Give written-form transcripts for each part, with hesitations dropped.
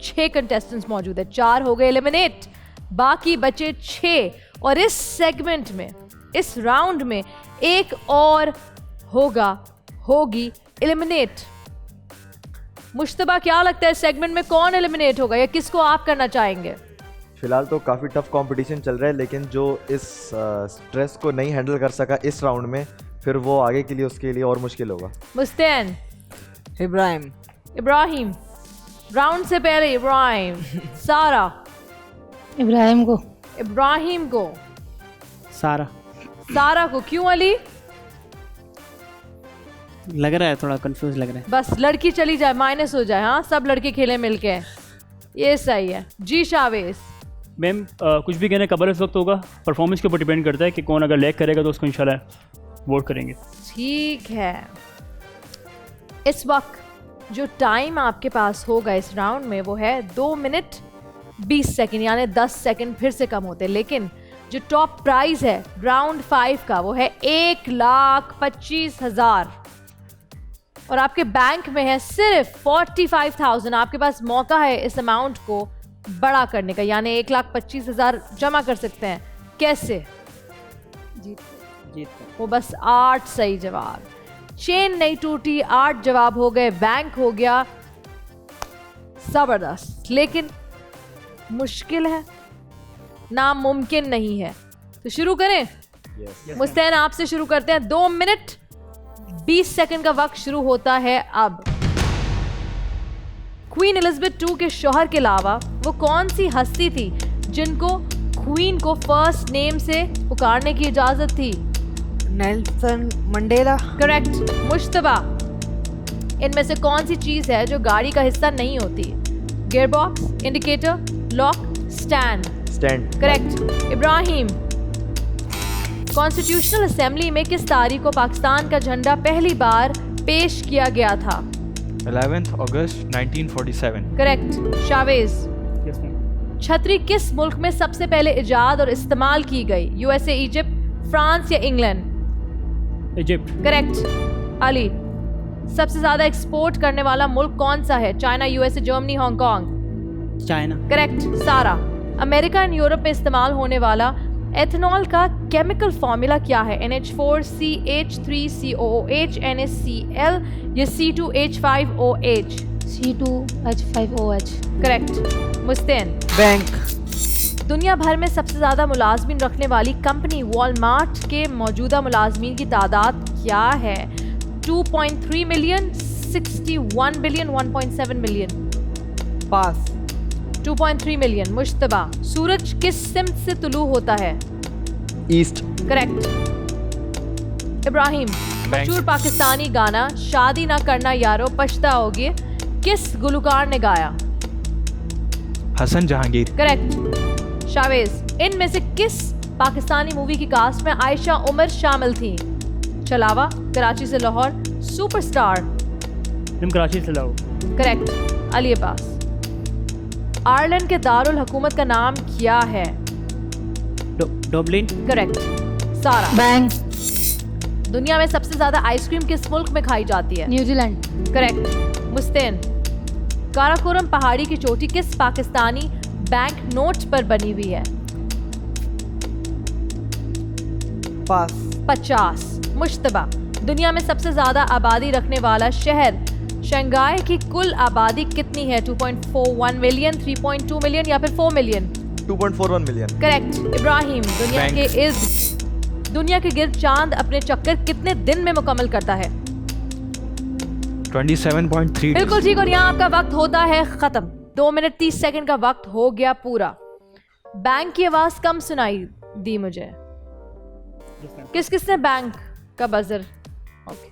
6 contestants मौजूद है, 4 हो गए एलिमिनेट, बाकी बचे 6। और इस सेगमेंट में, इस राउंड में एक और होगी एलिमिनेट। मुश्तबा, क्या लगता है सेगमेंट में कौन एलिमिनेट होगा या किसको आप करना चाहेंगे? फिलहाल तो काफ़ी टफ कंपटीशन चल रहा है, लेकिन जो इस स्ट्रेस को नहीं हैंडल कर सका इस राउंड में, फिर वो आगे के लिए उसके लिए और मुश्किल होगा। मुस्तैन, इब्राहिम, राउंड से पहले इब्राहिम, सारा, इब्राहिम को, सारा को, क्यों अली? लग रहा है थोड़ा कंफ्यूज लग रहा है। बस लड़की चली जाए, माइनस हो जाए। हाँ, सब लड़के खेले मिलके, ये सही है जी। शावेज मैम, कुछ भी कहने कबल इस वक्त होगा, परफॉर्मेंस के ऊपर डिपेंड करता है कि कौन अगर लैग करेगा तो उसको इंशाल्लाह वोट करेंगे। ठीक है, इस वक्त जो टाइम आपके पास होगा इस राउंड में वो है 2 मिनट 20 सेकंड, यानी 10 सेकंड फिर से कम होते हैं। लेकिन जो टॉप प्राइज है राउंड 5 का वो है 1,25,000 और आपके बैंक में है सिर्फ 45,000। आपके पास मौका है इस अमाउंट को बड़ा करने का, यानी 1,25,000 जमा कर सकते हैं। कैसे? जीत वो बस 8 सही जवाब, चेन नहीं टूटी, 8 जवाब हो गए, बैंक हो गया। जबरदस्त, लेकिन मुश्किल है, नामुमकिन नहीं है। तो शुरू करें? मुस्तैन, आपसे शुरू करते हैं। 2 मिनट 20 सेकंड का वक्त शुरू होता है अब। क्वीन एलिजाबेथ II के शौहर के अलावा वो कौन सी हस्ती थी जिनको क्वीन को फर्स्ट नेम से पुकारने की इजाजत थी? Nelson Mandela. करेक्ट। मुश्तबा, इनमें से कौन सी चीज है जो गाड़ी का हिस्सा नहीं होती? Gearbox, indicator, lock, stand. Correct. Ibrahim, constitutional assembly में किस तारीख को पाकिस्तान का झंडा पहली बार पेश किया गया था? 11 अगस्त 1947। करेक्ट। Shavez, yes ma'am. छतरी किस मुल्क में सबसे पहले इजाद और इस्तेमाल की गई? यूएसए, इजिप्ट, फ्रांस या इंग्लैंड? इजिप्ट। करेक्ट। अली, सबसे ज्यादा एक्सपोर्ट करने वाला मुल्क कौन सा है? China, USA, Germany, Hong Kong? China. Correct. सारा, अमेरिका एंड यूरोप में इस्तेमाल होने वाला एथेनॉल का केमिकल फॉर्मूला क्या है? NH4CH3COOH, NaCl या C2H5OH? C2H5OH। करेक्ट। मुस्तैन, बैंक। दुनिया भर में सबसे ज्यादा मुलाजमीन रखने वाली कंपनी वॉलमार्ट के मौजूदा मुलाजमीन की तादाद क्या है? 2.3 मिलियन, 61 बिलियन, 1.7 मिलियन? पास। 2.3 मिलियन। मुश्तबा, सूरज किस सिमत से तुलू होता है? ईस्ट। करेक्ट। इब्राहिम, मशहूर पाकिस्तानी गाना शादी ना करना यारो पछताओगे किस गुलकार ने गाया? हसन जहांगीर। करेक्ट। शावेज, इनमें से किस पाकिस्तानी मूवी की कास्ट में आयशा उमर शामिल थी? चलावा, कराची से लाहौर, सुपरस्टार? मैम, कराची से लाओ। करेक्ट। अली अब्बास, आयरलैंड के दारुल हुकूमत का नाम क्या है? डब्लिन। करेक्ट। सारा, बैंक। दुनिया में सबसे ज्यादा आइसक्रीम किस मुल्क में खाई जाती है? न्यूजीलैंड। करेक्ट। मुस्तैन, काराकोरम पहाड़ी की चोटी किस पाकिस्तानी बैंक नोट पर बनी हुई है? पास। 50। मुश्तबा, दुनिया में सबसे ज्यादा आबादी रखने वाला शहर शंघाई की कुल आबादी कितनी है? 2.41 मिलियन, 3.2 मिलियन या फिर 4 मिलियन? 2.41 मिलियन। करेक्ट। इब्राहिम, दुनिया के गिर्द चांद अपने चक्कर कितने दिन में मुकम्मल करता है? 27.3। बिल्कुल ठीक, और यहाँ आपका वक्त होता है खत्म। 2 मिनट 30 सेकंड का वक्त हो गया पूरा। बैंक की आवाज कम सुनाई दी मुझे। किस किसने बैंक का बजर? ओके।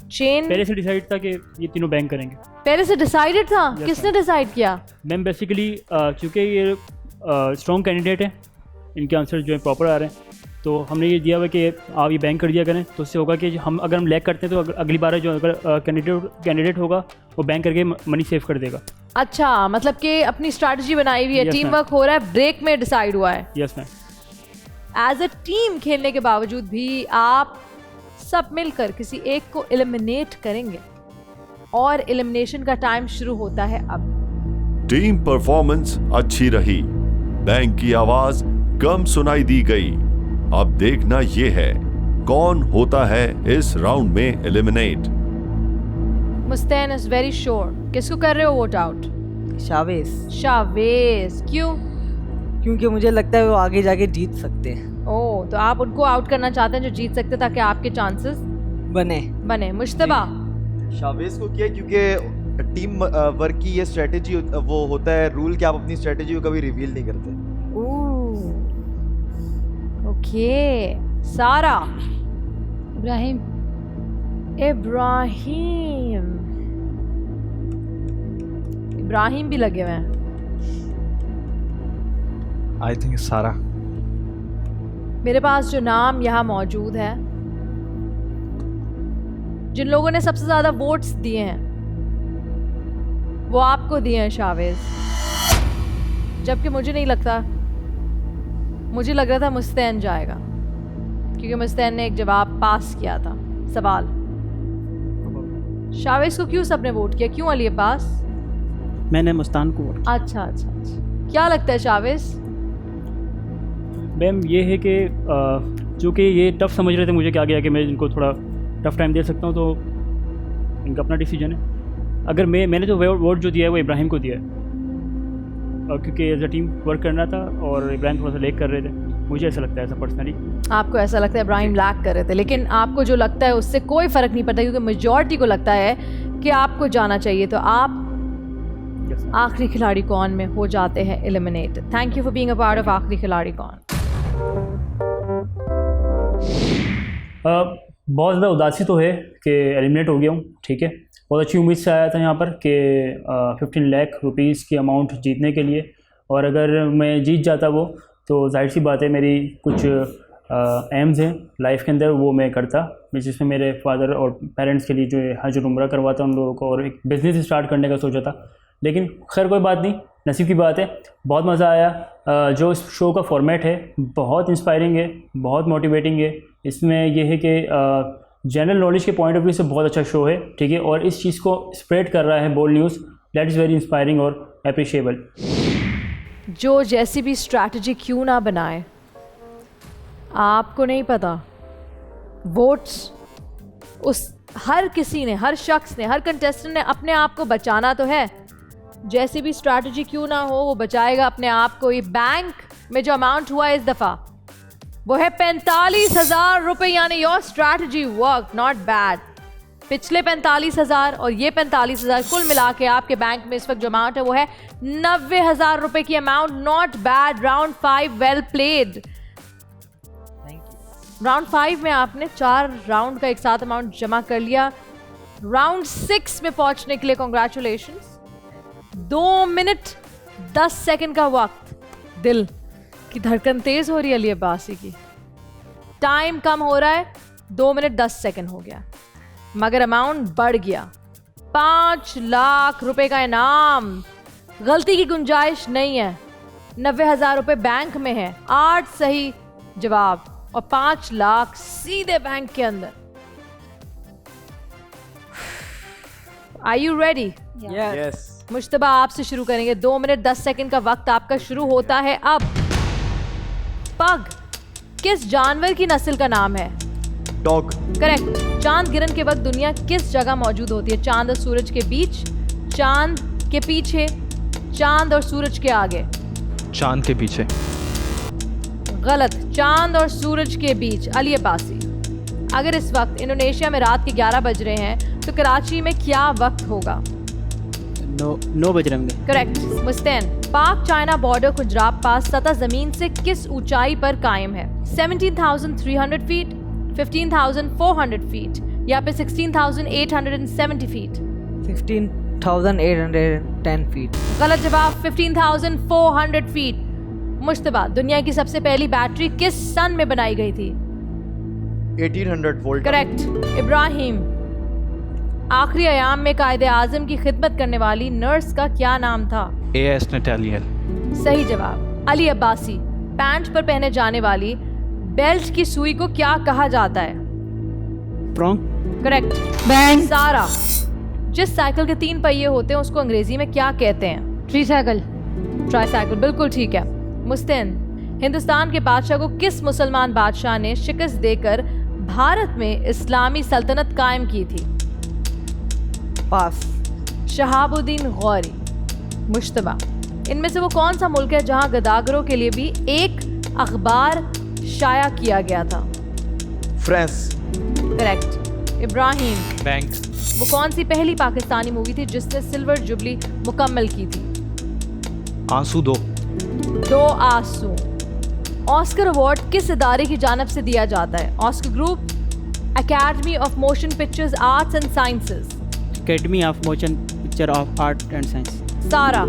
चेन पहले से डिसाइड था कि ये तीनों बैंक करेंगे। पहले से डिसाइडेड था? Yes, किसने डिसाइड किया? मैम, बेसिकली चूँकि ये स्ट्रॉन्ग कैंडिडेट हैं, इनके आंसर जो है प्रॉपर आ रहे हैं, तो हमने ये दिया हुआ कि आप ये बैंक कर दिया करें, तो उससे होगा कि अगर हम लैग करते हैं तो अगली बार जो अगर कैंडिडेट होगा वो बैंक करके मनी सेव कर देगा। अच्छा, मतलब कि अपनी स्ट्रैटेजी बनाई हुई है, Yes, टीम ma'am. वर्क हो रहा है, ब्रेक में डिसाइड हुआ है। Yes ma'am. As a team खेलने के बावजूद भी आप सब मिलकर किसी एक को एलिमिनेट करेंगे और एलिमिनेशन का टाइम शुरू होता है अब। टीम परफॉर्मेंस अच्छी रही, बैंक की आवाज कम सुनाई दी गई। अब देखना यह है कौन होता है इस राउंड में eliminate. Mustain is very sure. किसको कर रहे हो वोट आउट? Chavez, Chavez. क्यों? क्योंकि मुझे लगता है वो आगे जाके जीत सकते हैं। ओह, तो आप उनको आउट करना चाहते हैं जो जीत सकते ताकि आपके चांसेस बने। मुश्तबा? शावेज को किया क्योंकि टीम वर्क की ये स्ट्रेटेजी वो होता है रूल कि आप अपनी स्ट्रेटेजी को कभी रिवील नहीं करते। ओके। सारा? इब्राहिम। इब्राहिम भी लगे हुए हैं। I think Sara. मेरे पास जो नाम यहाँ मौजूद है, जिन लोगों ने सबसे ज्यादा वोट्स दिए हैं वो आपको दिए हैं शावेज, जबकि मुझे नहीं लगता, मुझे लग रहा था मुस्तैन जाएगा क्योंकि मुस्तैन ने एक जवाब पास किया था सवाल। शावेज को क्यों सबने वोट किया? क्यों अली अब्बास? मैंने मुस्तान को वोट अच्छा। क्या लगता है शावेज? मैम ये है कि चूँकि ये टफ समझ रहे थे मुझे क्या गया कि मैं इनको थोड़ा टफ टाइम दे सकता हूँ, तो इनका अपना डिसीजन है। अगर मैंने जो वोट जो दिया है वो इब्राहिम को दिया है, क्योंकि एज अ टीम वर्क करना था और इब्राहिम थोड़ा सा लैग कर रहे थे, मुझे ऐसा लगता है। ऐसा पर्सनली आपको ऐसा लगता है इब्राहिम लैग कर रहे थे, लेकिन आपको जो लगता है उससे कोई फ़र्क नहीं पड़ता क्योंकि मेजॉरिटी को लगता है कि आपको जाना चाहिए, तो आप आखिरी खिलाड़ी कौन में हो जाते हैं eliminate. Thank you for being a part of आखिरी खिलाड़ी कौन। बहुत ज़्यादा उदासी तो है कि एलिमिनेट हो गया हूँ, ठीक है। बहुत अच्छी उम्मीद से आया था यहाँ पर कि 15 लाख रुपीज़ की अमाउंट जीतने के लिए, और अगर मैं जीत जाता वो तो जाहिर सी बात है मेरी कुछ एम्स हैं लाइफ के अंदर वो मैं करता, जिसमें मेरे फादर और पेरेंट्स के लिए जो है हज और उम्रा करवाता उन लोगों को, और एक बिज़नेस स्टार्ट करने का सोचा था। लेकिन खैर कोई बात नहीं, नसीब की बात है। बहुत मज़ा आया। जो इस शो का फॉर्मेट है बहुत इंस्पायरिंग है, बहुत मोटिवेटिंग है। इसमें यह है कि जनरल नॉलेज के पॉइंट ऑफ व्यू से बहुत अच्छा शो है, ठीक है, और इस चीज़ को स्प्रेड कर रहा है bold news. That is very inspiring और अप्रिशिएबल। जो जैसी भी स्ट्रैटेजी क्यों ना बनाए, आपको नहीं पता वोट्स उस हर किसी ने, हर शख्स ने, हर कंटेस्टेंट ने अपने आप को बचाना तो है। जैसी भी स्ट्रैटेजी क्यों ना हो वो बचाएगा अपने आप को। ये बैंक में जो अमाउंट हुआ इस दफ़ा वो है 45,000 रुपये, यानी your strategy work not bad. पिछले 45,000 और ये 45,000 कुल मिला के आपके बैंक में इस वक्त जो अमाउंट है वो है 90,000 रुपये की amount. Not bad. Round 5 well played. Round 5 में आपने 4 राउंड का एक साथ अमाउंट जमा कर लिया। राउंड 6 में पहुंचने के लिए कॉन्ग्रेचुलेशंस। 2 मिनट 10 सेकंड का वक्त। दिल की धड़कन तेज हो रही है अली अब्बासी की। टाइम कम हो रहा है, 2 मिनट 10 सेकंड हो गया, मगर अमाउंट बढ़ गया। 5 लाख रुपए का इनाम। गलती की गुंजाइश नहीं है। 90,000 रुपए बैंक में है। 8 सही जवाब और 5 लाख सीधे बैंक के अंदर। Are you ready? Yes. Mushtaba आपसे शुरू करेंगे। 2 मिनट 10 सेकंड का वक्त आपका शुरू होता है अब। पग किस जानवर की नस्ल का नाम है? डॉग। करेक्ट। चांद गिरन के वक्त दुनिया किस जगह मौजूद होती है? चांद और सूरज के बीच, चांद के पीछे, चांद और सूरज के आगे? चांद के पीछे। गलत। चांद और सूरज के बीच। अली अब्बासी, अगर इस वक्त इंडोनेशिया में रात के 11 बज रहे हैं तो कराची में क्या वक्त होगा? 9 बज रहे होंगे। करेक्ट। मुस्तैन, पाक चाइना बॉर्डर खुजराब पास सतह जमीन से किस ऊंचाई पर कायम है? 17,300 फीट, 15,400 फीट या फिर 16,870 फीट? 16,810 फीट। गलत जवाब। 15,400 फीट। मुश्तबा, दुनिया की सबसे पहली बैटरी किस सन में बनाई गई थी? 1800 वोल्ट। करेक्ट। इब्राहिम, आखिरी अयाम में कायदे आजम की खिदमत करने वाली नर्स का क्या नाम था? A.S. Nathaniel. सही जवाब। अली अब्बासी, पैंट पर पहने जाने वाली बेल्ट की सुई को क्या कहा जाता है? प्रॉन्ग। करेक्ट। बैंक। सारा, जिस साइकिल के 3 पहिए होते हैं उसको अंग्रेजी में क्या कहते हैं? ट्राईसाइकिल, ट्राईसाइकिल बिल्कुल ठीक है। मुस्तान, हिंदुस्तान के बादशाह को किस मुसलमान बादशाह ने शिकस्त देकर भारत में इस्लामी सल्तनत कायम की थी? पास। शहाबुद्दीन गौरी। मुश्तबा, इनमें से वो कौन सा मुल्क है जहां गदागरों के लिए भी एक अखबार शाया किया गया था? फ्रांस। करेक्ट। इब्राहिम, बैंक। वो कौन सी पहली पाकिस्तानी मूवी थी जिसने सिल्वर जुबली मुकम्मल की थी? आंसू 2। दो आंसू। ऑस्कर अवार्ड किस इदारे की जानिब से दिया जाता है? Oscar group, academy of motion pictures arts and sciences. Academy of motion picture of art and science. सारा।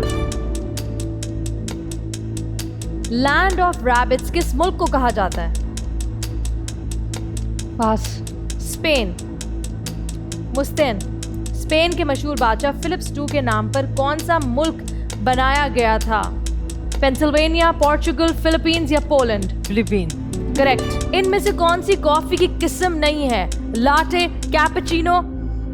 लैंड ऑफ रैबिट्स किस मुल्क को कहा जाता है? पास। स्पेन। मुस्तान, स्पेन के मशहूर बादशाह फिलिप्स II के नाम पर कौन सा मुल्क बनाया गया था? पेंसिल्वेनिया, पोर्चुगल, फिलीपींस या पोलैंड? फिलीपीन। करेक्ट। इनमें से कौन सी कॉफी की किस्म नहीं है? Latte, cappuccino?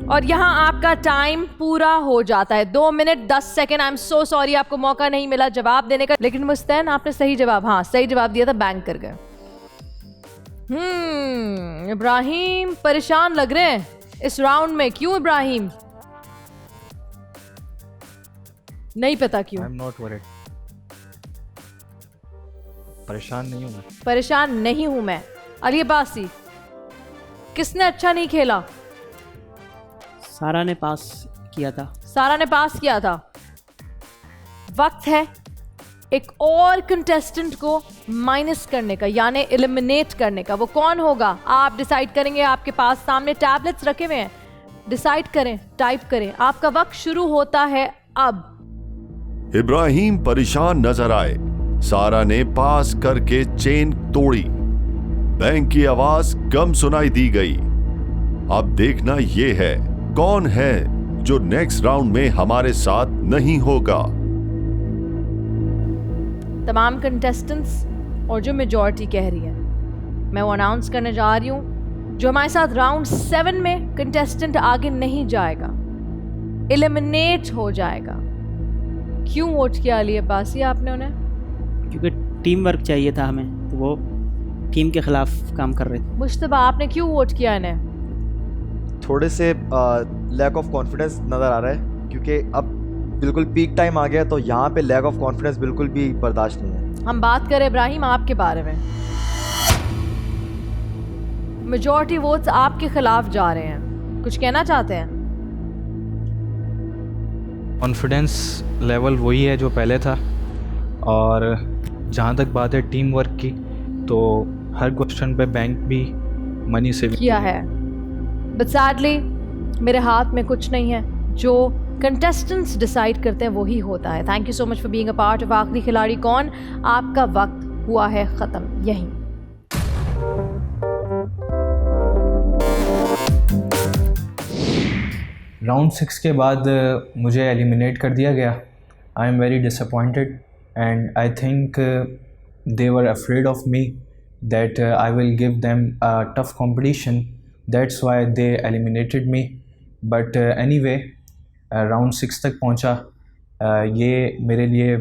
और यहाँ आपका टाइम पूरा हो जाता है। 2 minute 10 second. I am so sorry, आपको मौका नहीं मिला जवाब देने का, लेकिन मुस्तान आपने सही जवाब, हाँ सही जवाब दिया था, बैंक कर गए। इब्राहिम परेशान लग रहे हैं इस राउंड में, क्यों इब्राहिम? नहीं पता क्यों? I'm not worried. परेशान नहीं हूँ मैं। परेशान नहीं हूं मैं। अली अब्बासी, किसने अच्छा नहीं खेला? सारा ने पास किया था। सारा ने पास किया था। वक्त है एक और कंटेस्टेंट को माइनस करने का, यानी एलिमिनेट करने का। वो कौन होगा आप डिसाइड करेंगे। आपके पास सामने टैबलेट्स रखे हुए हैं, डिसाइड करें, टाइप करें। आपका वक्त शुरू होता है अब। इब्राहिम परेशान नजर आए। सारा ने पास करके चेन तोड़ी। बैंक की आवाज कम सुनाई दी गई। अब देखना यह है कौन है जो नेक्स्ट राउंड में हमारे साथ नहीं होगा। तमाम कंटेस्टेंट्स और जो मेजॉरिटी कह रही है, मैं वो अनाउंस करने जा रही हूं। जो हमारे साथ राउंड 7 में कंटेस्टेंट आगे नहीं जाएगा, एलिमिनेट हो जाएगा। क्यों वोट किया अली अब्बासी आपने उन्हें? क्योंकि टीम वर्क चाहिए था हमें, तो वो टीम के खिलाफ काम कर रहे थे। मुश्तबा, आपने क्यों वोट किया इन्हें? थोड़े से लैक ऑफ कॉन्फिडेंस नज़र आ रहा है, क्योंकि अब बिल्कुल पीक टाइम आ गया, तो यहाँ पे लैक ऑफ कॉन्फिडेंस बिल्कुल भी बर्दाश्त नहीं है। हम बात करें इब्राहिम आपके बारे में। मेजॉरिटी वोट्स आपके खिलाफ जा रहे हैं, कुछ कहना चाहते हैं? कॉन्फिडेंस लेवल वही है जो पहले था, और जहाँ तक बात है टीम वर्क की, तो हर क्वेश्चन पे बैंक भी मनी से किया है। बट सैडली मेरे हाथ में कुछ नहीं है। जो कंटेस्टेंट्स डिसाइड करते हैं वही होता है। Thank you so much for being a part of आखिरी खिलाड़ी कौन। आपका वक्त हुआ है ख़त्म यहीं। राउंड 6 के बाद मुझे एलिमिनेट कर दिया गया। I am very disappointed and I think they were afraid of me that I will give them a tough competition, that's why they eliminated me. But anyway round 6 तक पहुंचा। ये मेरे लिए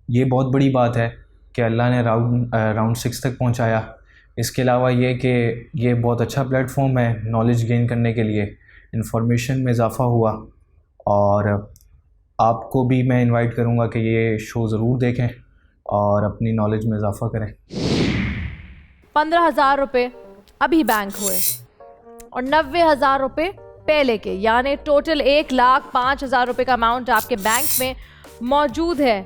ये बहुत बड़ी बात है कि अल्लाह ने राउंड 6 तक पहुंचाया। इसके अलावा ये कि ये बहुत अच्छा प्लेटफॉर्म है नॉलेज गेन करने के लिए, इंफॉर्मेशन में इजाफ़ा हुआ। और आपको भी मैं इनवाइट करूँगा कि ये शो ज़रूर देखें और अपनी नॉलेज में इजाफ़ा करें। 15,000 रुपये अभी बैंक हुए और 90,000 रुपये पहले के, यानी टोटल 1,05,000 रुपये का अमाउंट आपके बैंक में मौजूद है।